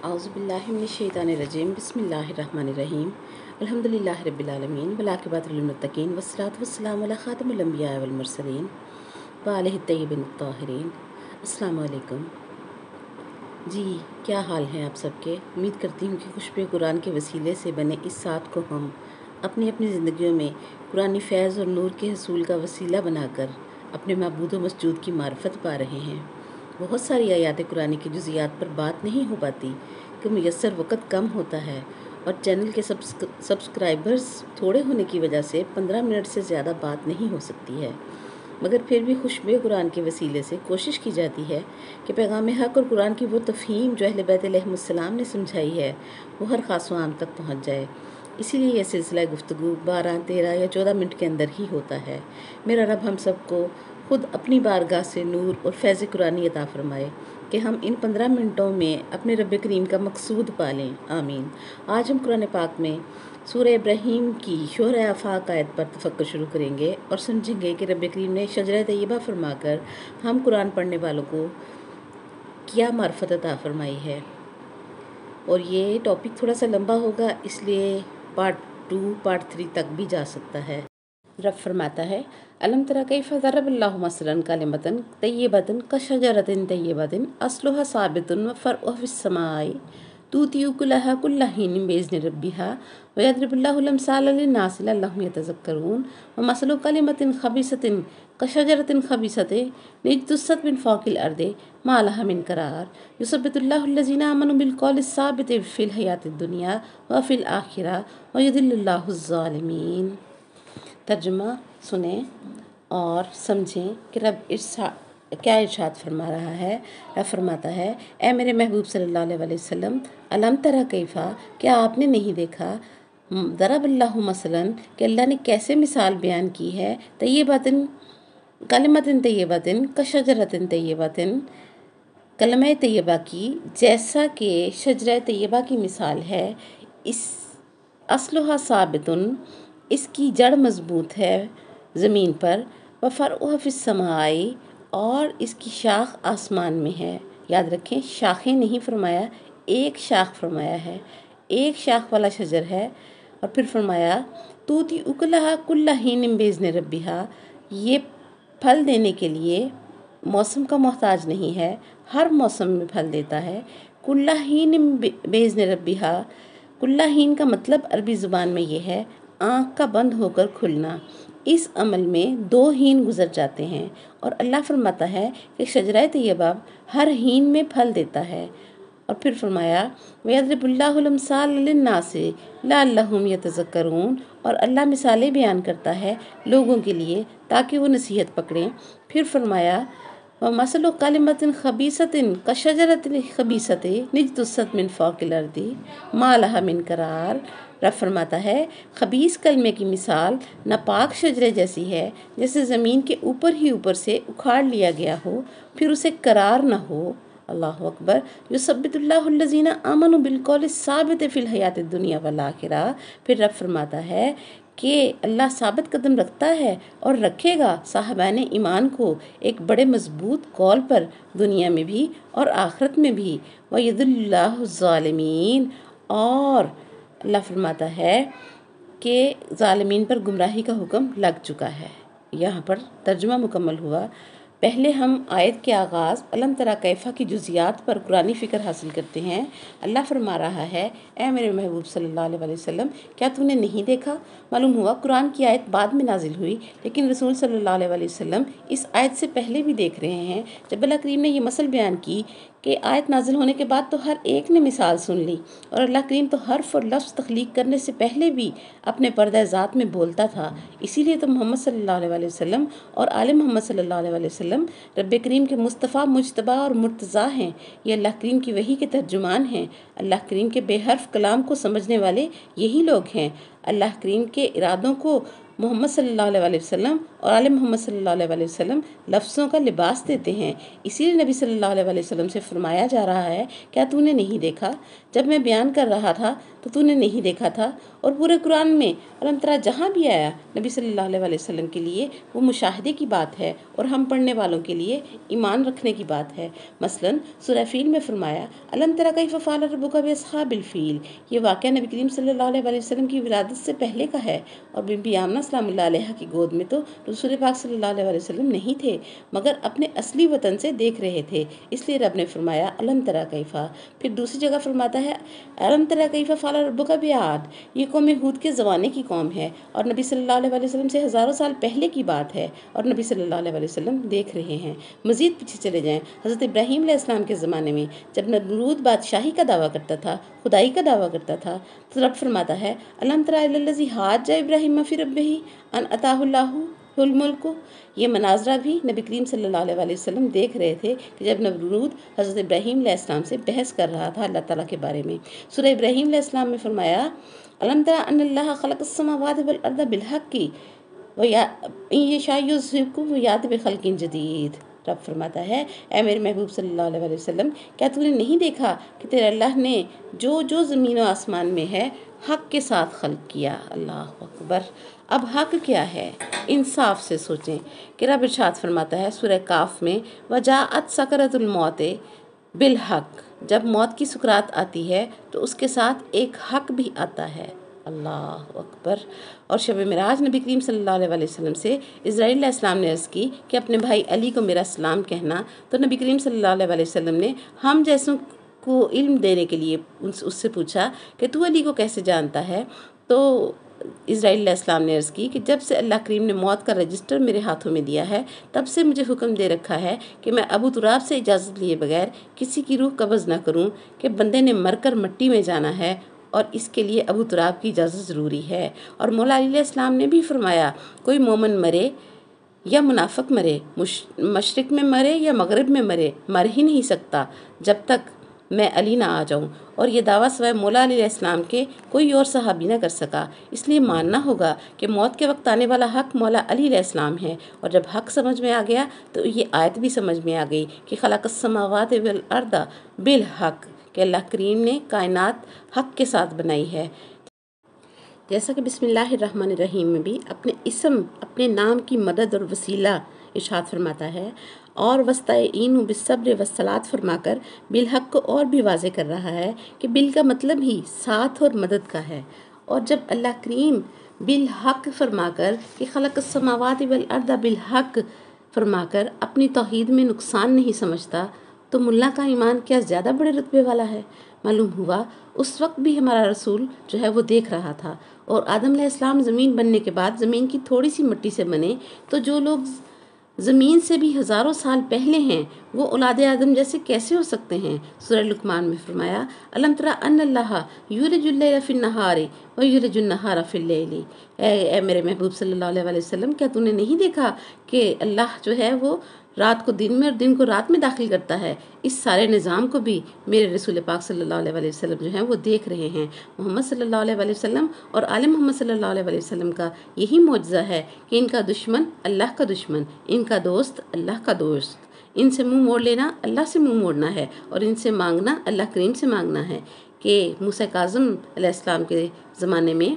اعوذ باللہ من الشیطان الرجیم بسم اللہ الرحمن الرحیم الحمدللہ رب العالمین والعاقبۃ للمتقین والصلاۃ والسلام علی خاتم الانبیاء والمرسلین وآلہ الطیبین الطاہرین۔ السلام علیکم جی، کیا حال ہیں آپ سب کے؟ امید کرتی ہوں کہ خوشبو قرآن کے وسیلے سے بنے اس ساتھ کو ہم اپنی زندگیوں میں قرآنی فیض اور نور کے حصول کا وسیلہ بنا کر اپنے معبود و مسجود کی معرفت پا رہے ہیں۔ بہت ساری آیات قرآن کی جزیات پر بات نہیں ہو پاتی کہ میسر وقت کم ہوتا ہے اور چینل کے سبسکرائبرز تھوڑے ہونے کی وجہ سے 15 منٹ سے زیادہ بات نہیں ہو سکتی ہے، مگر پھر بھی خوشبو قرآن کے وسیلے سے کوشش کی جاتی ہے کہ پیغام حق اور قرآن کی وہ تفہیم جو اہل بیت علیہ السلام نے سمجھائی ہے وہ ہر خاص و عام تک پہنچ جائے۔ اسی لیے یہ سلسلہ گفتگو 12، 13 یا 14 منٹ کے اندر ہی ہوتا ہے۔ میرا رب ہم سب کو خود اپنی بارگاہ سے نور اور فیض قرآنی عطا فرمائے کہ ہم ان 15 منٹوں میں اپنے رب کریم کا مقصود پالیں، آمین۔ آج ہم قرآن پاک میں سورہ ابراہیم کی شورۂ آفاق آیت پر تفکر شروع کریں گے اور سمجھیں گے کہ رب کریم نے شجرہ طیبہ فرما کر ہم قرآن پڑھنے والوں کو کیا معرفت عطا فرمائی ہے۔ اور یہ ٹاپک تھوڑا سا لمبا ہوگا، اس لیے پارٹ 2، پارٹ 3 تک بھی جا سکتا ہے۔ رب فرماتا ہے الم تری کیف ضرب اللہ مثلا کلمۃ طیبۃ کشجرۃ طیبۃ اصلها ثابت وفرعها فی السماء تؤتی اکلها کل حین بإذن ربها ویضرب اللہ الامثال للناس لعلهم یتذکرون ومثل کلمۃ خبیثۃ کشجرۃ خبیثۃ اجتثت من فوق الارض ما لها من قرار یثبت اللہ الذین آمنوا بالقول الثابت فی الحیاۃ الدنیا وفی الآخرہ ویضل اللہ الظالمین۔ ترجمہ سنیں اور سمجھیں کہ رب کیا ارشاد فرما رہا ہے۔ رب فرماتا ہے اے میرے محبوب صلی اللہ علیہ وسلم، الم تری کیفا، کیا آپ نے نہیں دیکھا، ضرب اللہ مثلاً کہ اللہ نے کیسے مثال بیان کی ہے، طیبۃ کلمۃ طیبۃ کشجرۃ طیبۃ، کلمہ طیبہ کی جیسا کہ شجرہ طیبہ کی مثال ہے، اس اصلها ثابت، اس کی جڑ مضبوط ہے زمین پر، وفرعها فی السماء، اور اس کی شاخ آسمان میں ہے۔ یاد رکھیں شاخیں نہیں فرمایا، ایک شاخ فرمایا ہے، ایک شاخ والا شجر ہے۔ اور پھر فرمایا توتی اکلہا کل حین باذن ربہا، یہ پھل دینے کے لیے موسم کا محتاج نہیں ہے، ہر موسم میں پھل دیتا ہے۔ کل حین باذن ربہا، کل حین کا مطلب عربی زبان میں یہ ہے آنکھ کا بند ہو کر کھلنا۔ اس عمل میں 2 حین گزر جاتے ہیں، اور اللہ فرماتا ہے کہ شجرہ طیبہ ہر حین میں پھل دیتا ہے۔ اور پھر فرمایا وَيَضْرِبُ اللَّهُ الْأَمْثَالَ لِلنَّاسِ لَعَلَّهُمْ يَتَذَكَّرُونَ، اور اللہ مثالیں بیان کرتا ہے لوگوں کے لیے تاکہ وہ نصیحت پکڑیں۔ پھر فرمایا وَمَثَلُ كَلِمَةٍ خَبِيثَةٍ كَشَجَرَةٍ خَبِيثَةٍ اجْتُثَّتْ مِنْ فَوْقِ الْأَرْضِ مَا لَهَا مِنْ قَرَارٍ۔ رب فرماتا ہے خبیث کلمے کی مثال ناپاک شجرے جیسی ہے، جیسے زمین کے اوپر ہی اوپر سے اکھاڑ لیا گیا ہو، پھر اسے قرار نہ ہو۔ اللہ اکبر۔ یثبت اللہ الذین آمنوا بالقول الثابت فی الحیاۃ الدنیا والآخرہ۔ پھر رب فرماتا ہے کہ اللہ ثابت قدم رکھتا ہے اور رکھے گا صاحبان ایمان کو ایک بڑے مضبوط قول پر، دنیا میں بھی اور آخرت میں بھی۔ وَيَضِلُّ اللَّهُ الظَّالِمِينَ، اور اللہ فرماتا ہے کہ ظالمین پر گمراہی کا حکم لگ چکا ہے۔ یہاں پر ترجمہ مکمل ہوا۔ پہلے ہم آیت کے آغاز الم تری کیفا کی جزیات پر قرآنی فکر حاصل کرتے ہیں۔ اللہ فرما رہا ہے اے میرے محبوب صلی اللہ علیہ وسلم، کیا تو نے نہیں دیکھا؟ معلوم ہوا قرآن کی آیت بعد میں نازل ہوئی، لیکن رسول صلی اللہ علیہ وسلم اس آیت سے پہلے بھی دیکھ رہے ہیں۔ جب اللہ کریم نے یہ مثل بیان کی کہ آیت نازل ہونے کے بعد تو ہر ایک نے مثال سن لی، اور اللہ کریم تو حرف اور لفظ تخلیق کرنے سے پہلے بھی اپنے پردہ ذات میں بولتا تھا۔ اسی لیے تو محمد صلی اللہ علیہ وسلم اور آل محمد صلی اللہ علیہ وسلم رب کریم کے مصطفیٰ، مجتبیٰ اور مرتضیٰ ہیں۔ یہ اللہ کریم کی وحی کے ترجمان ہیں۔ اللہ کریم کے بے حرف کلام کو سمجھنے والے یہی لوگ ہیں۔ اللہ کریم کے ارادوں کو محمد صلی اللہ علیہ وسلم اور آل محمد صلی اللہ علیہ وسلم لفظوں کا لباس دیتے ہیں، اسی لیے نبی صلی اللہ علیہ وسلم سے فرمایا جا رہا ہے کیا تو نے نہیں دیکھا؟ جب میں بیان کر رہا تھا تو نے نہیں دیکھا تھا؟ اور پورے قرآن میں علم ترا جہاں بھی آیا نبی صلی اللہ علیہ وسلم کے لیے وہ مشاہدے کی بات ہے اور ہم پڑھنے والوں کے لیے ایمان رکھنے کی بات ہے۔ مثلا سورہ فیل میں فرمایا علم ترا کیف فعل ربک باصحاب الفیل، یہ واقعہ نبی کریم صلی اللہ علیہ وسلم کی ولادت سے پہلے کا ہے، اور بی بی آمنہ سلام اللہ علیہ کی گود میں تو رسول پاک صلی اللہ علیہ وسلم نہیں تھے مگر اپنے اصلی وطن سے دیکھ رہے تھے، اس لیے رب نے فرمایا علم ترا کیفا۔ پھر دوسری جگہ فرماتا ہے علم ترا کیفا فعل ربک بعاد، یہ قوم ہود کے زمانے کی قوم ہے اور نبی صلی اللہ علیہ وسلم سے ہزاروں سال پہلے کی بات ہے اور نبی صلی اللہ علیہ وسلم دیکھ رہے ہیں۔ مزید پیچھے چلے جائیں، حضرت ابراہیم علیہ السلام کے زمانے میں جب نمرود بادشاہی کا دعویٰ کرتا تھا، خدائی کا دعویٰ کرتا تھا، تو رب فرماتا ہے الم تری الی الذی حاج ابراہیم فی ربہ ان آتاہ اللہ الملک۔ یہ مناظرہ بھی نبی کریم صلی اللہ علیہ وسلم دیکھ رہے تھے کہ جب نمرود حضرت ابراہیم علیہ السلام سے بحث کر رہا تھا اللہ تعالیٰ کے بارے میں۔ سورہ ابراہیم علیہ السلام میں فرمایا الم تری ان اللہ خلق السماوات والارض بالحق وإن یشاء یذہبکم ویأتی بخلق جدید۔ رب فرماتا ہے اے میرے محبوب صلی اللہ علیہ وسلم، کیا تو نے نہیں دیکھا کہ تیرے اللہ نے جو زمین و آسمان میں ہے حق کے ساتھ خلق کیا؟ اللہ اکبر۔ اب حق کیا ہے؟ انصاف سے سوچیں کہ رب ارشاد فرماتا ہے سورہ کاف میں وجاءت سکرۃ الموت بالحق، جب موت کی سکرات آتی ہے تو اس کے ساتھ ایک حق بھی آتا ہے۔ اللہ اکبر۔ اور شب معراج نبی کریم صلی اللہ علیہ وسلم سے اسرائیل علیہ السلام نے عرض کی کہ اپنے بھائی علی کو میرا سلام کہنا، تو نبی کریم صلی اللہ علیہ وسلم نے ہم جیسوں کو علم دینے کے لیے اس سے پوچھا کہ تو علی کو کیسے جانتا ہے؟ تو اسرائیل علیہ السلام نے عرض کی کہ جب سے اللہ کریم نے موت کا رجسٹر میرے ہاتھوں میں دیا ہے تب سے مجھے حکم دے رکھا ہے کہ میں ابو تراب سے اجازت لیے بغیر کسی کی روح قبض نہ کروں، کہ بندے نے مر کر مٹی میں جانا ہے اور اس کے لیے ابو تراب کی اجازت ضروری ہے۔ اور مولا علی علیہ السلام نے بھی فرمایا کوئی مومن مرے یا منافق مرے، مشرق میں مرے یا مغرب میں مرے، مر ہی نہیں سکتا جب تک میں علی نہ آ جاؤں، اور یہ دعویٰ سوائے مولا علی علیہ السلام کے کوئی اور صحابی نہ کر سکا، اس لیے ماننا ہوگا کہ موت کے وقت آنے والا حق مولا علی علیہ السلام ہے۔ اور جب حق سمجھ میں آ گیا تو یہ آیت بھی سمجھ میں آ گئی کہ خلق السماوات والارض بالحق، کہ اللہ کریم نے کائنات حق کے ساتھ بنائی ہے۔ جیسا کہ بسم اللہ الرحمن الرحیم میں بھی اپنے اسم، اپنے نام کی مدد اور وسیلہ ارشاد فرماتا ہے، اور وَاسْتَعِینُوا بِالصَّبْرِ وَالصَّلَاةِ فرما کر بالحق کو اور بھی واضح کر رہا ہے کہ بال کا مطلب ہی ساتھ اور مدد کا ہے۔ اور جب اللہ کریم بالحق فرما کر کہ خلق السماوات والارض بالحق فرما کر اپنی توحید میں نقصان نہیں سمجھتا تو ملا کا ایمان کیا زیادہ بڑے رتبے والا ہے؟ معلوم ہوا اس وقت بھی ہمارا رسول جو ہے وہ دیکھ رہا تھا، اور آدم علیہ السلام زمین بننے کے بعد زمین کی تھوڑی سی مٹی سے بنے، تو جو لوگ زمین سے بھی ہزاروں سال پہلے ہیں وہ اولاد آدم جیسے کیسے ہو سکتے ہیں؟ سورہ لقمان میں فرمایا الم تری ان اللہ یولج اللیل فی النہار ویولج النہار فی اللیل۔ اے میرے محبوب صلی اللہ علیہ وسلم، کیا تو نے نہیں دیکھا کہ اللہ جو ہے وہ رات کو دن میں اور دن کو رات میں داخل کرتا ہے؟ اس سارے نظام کو بھی میرے رسول پاک صلی اللہ علیہ وسلم جو ہیں وہ دیکھ رہے ہیں۔ محمد صلی اللہ علیہ وسلم اور آل محمد صلی اللہ علیہ وسلم کا یہی معجزہ ہے کہ ان کا دشمن اللہ کا دشمن، ان کا دوست اللہ کا دوست، ان سے منہ موڑ لینا اللہ سے منہ موڑنا ہے، اور ان سے مانگنا اللہ کریم سے مانگنا ہے۔ کہ موسیٰ کاظم علیہ السلام کے زمانے میں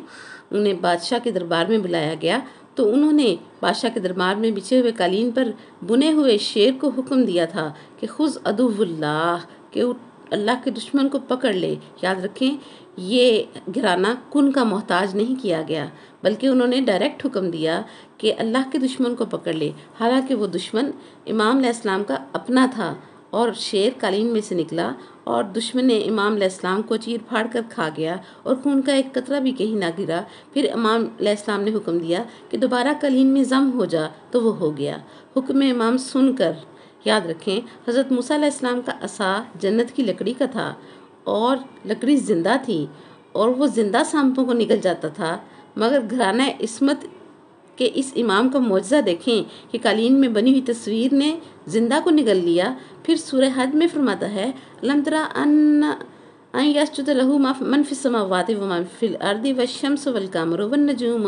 انہیں بادشاہ کے دربار میں بلایا گیا، تو انہوں نے بادشاہ کے دربار میں بچھے ہوئے قالین پر بنے ہوئے شعر کو حکم دیا تھا کہ خذ عدو اللہ، کہ اللہ کے دشمن کو پکڑ لے۔ یاد رکھیں یہ گھرانہ کن کا محتاج نہیں کیا گیا، بلکہ انہوں نے ڈائریکٹ حکم دیا کہ اللہ کے دشمن کو پکڑ لے، حالانکہ وہ دشمن امام علیہ السلام کا اپنا تھا، اور شیر قالین میں سے نکلا اور دشمن نے امام علیہ السلام کو چیر پھاڑ کر کھا گیا، اور خون کا ایک قطرہ بھی کہیں نہ گرا۔ پھر امام علیہ السلام نے حکم دیا کہ دوبارہ قالین میں ضم ہو جا، تو وہ ہو گیا۔ حکم امام سن کر، یاد رکھیں حضرت موسیٰ علیہ السلام کا عصا جنت کی لکڑی کا تھا، اور لکڑی زندہ تھی، اور وہ زندہ سانپوں کو نگل جاتا تھا، مگر گھرانہ عصمت کہ اس امام کا معجزہ دیکھیں کہ قالین میں بنی ہوئی تصویر نے زندہ کو نگل لیا۔ پھر سورہ حج میں فرماتا ہے الم تری ان یسجد لہ من فی السماوات ومن فی الارض والشمس والقمر والنجوم